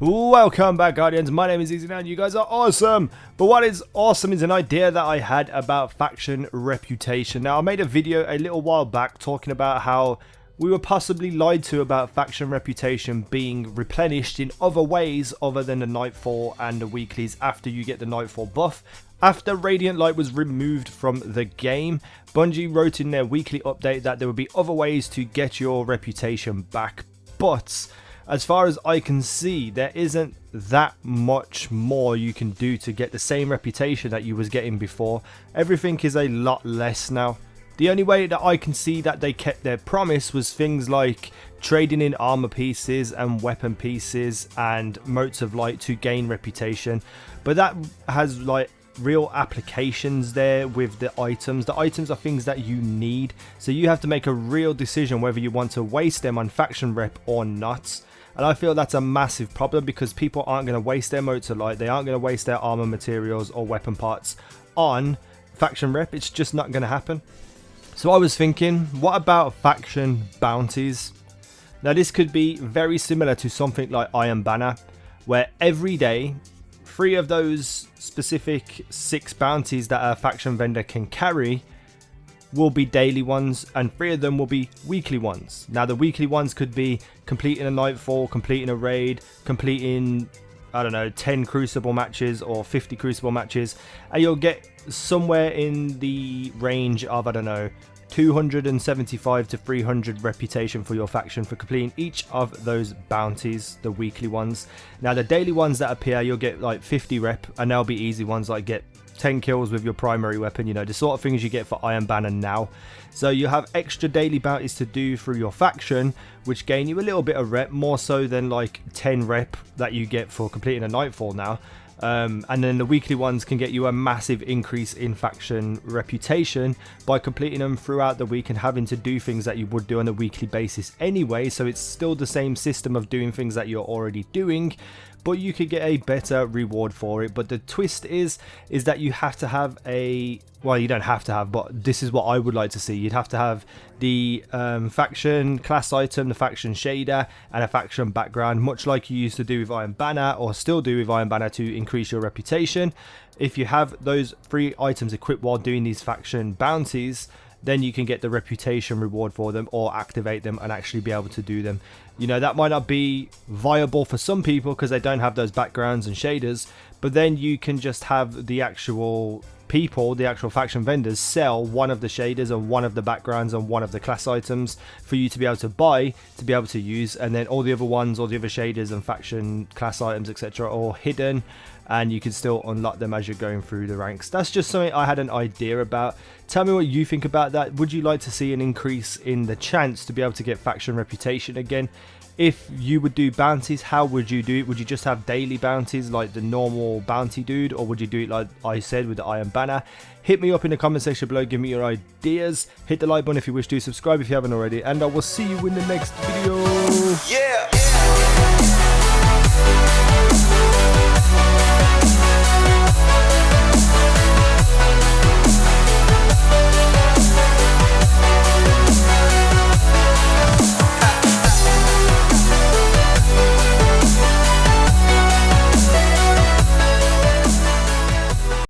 Welcome back, Guardians. My name is Easy Now and you guys are awesome. But what is awesome is an idea that I had about faction reputation. Now, I made a video a little while back talking about how we were possibly lied to about faction reputation being replenished in other ways other than the Nightfall and the weeklies after you get the Nightfall buff. After Radiant Light was removed from the game, Bungie wrote in their weekly update that there would be other ways to get your reputation back. But as far as I can see, there isn't that much more you can do to get the same reputation that you was getting before. Everything is a lot less now. The only way that I can see that they kept their promise was things like trading in armor pieces and weapon pieces and motes of light to gain reputation. But that has like real applications there with the items. The items are things that you need, so you have to make a real decision whether you want to waste them on faction rep or not. And I feel that's a massive problem because people aren't going to waste their motes of light, they aren't going to waste their armor materials or weapon parts on faction rep. It's just not going to happen. So I was thinking, what about faction bounties? Now this could be very similar to something like Iron Banner, where every day 3 of those specific 6 bounties that a faction vendor can carry will be daily ones, and 3 of them will be weekly ones. Now the weekly ones could be completing a Nightfall, completing a raid, completing, I don't know, 10 Crucible matches or 50 Crucible matches, and you'll get somewhere in the range of, I don't know, 275 to 300 reputation for your faction for completing each of those bounties, the weekly ones. Now the daily ones that appear, you'll get like 50 rep, and they'll be easy ones like get 10 kills with your primary weapon, you know, the sort of things you get for Iron Banner now. So you have extra daily bounties to do through your faction, which gain you a little bit of rep, more so than like 10 rep that you get for completing a Nightfall now. And then the weekly ones can get you a massive increase in faction reputation by completing them throughout the week and having to do things that you would do on a weekly basis anyway. So it's still the same system of doing things that you're already doing, but you could get a better reward for it. But the twist is that you have to have a, well, you don't have to have, but this is what I would like to see. You'd have to have the faction class item, the faction shader, and a faction background, much like you used to do with Iron Banner, or still do with Iron Banner, to increase your reputation. If you have those 3 items equipped while doing these faction bounties, then you can get the reputation reward for them or activate them and actually be able to do them. You know, that might not be viable for some people because they don't have those backgrounds and shaders, but then you can just have the actual people, the actual faction vendors, sell one of the shaders and one of the backgrounds and one of the class items for you to be able to buy, to be able to use, and then all the other ones, all the other shaders and faction class items, etc., are all hidden, and you can still unlock them as you're going through the ranks. That's just something I had an idea about. Tell me what you think about that. Would you like to see an increase in the chance to be able to get faction reputation again? If you would do bounties, how would you do it? Would you just have daily bounties like the normal bounty dude, or would you do it like I said with the Iron Banner? Hit me up in the comment section below, give me your ideas. Hit the like button if you wish to, subscribe if you haven't already, and I will see you in the next video. Yeah.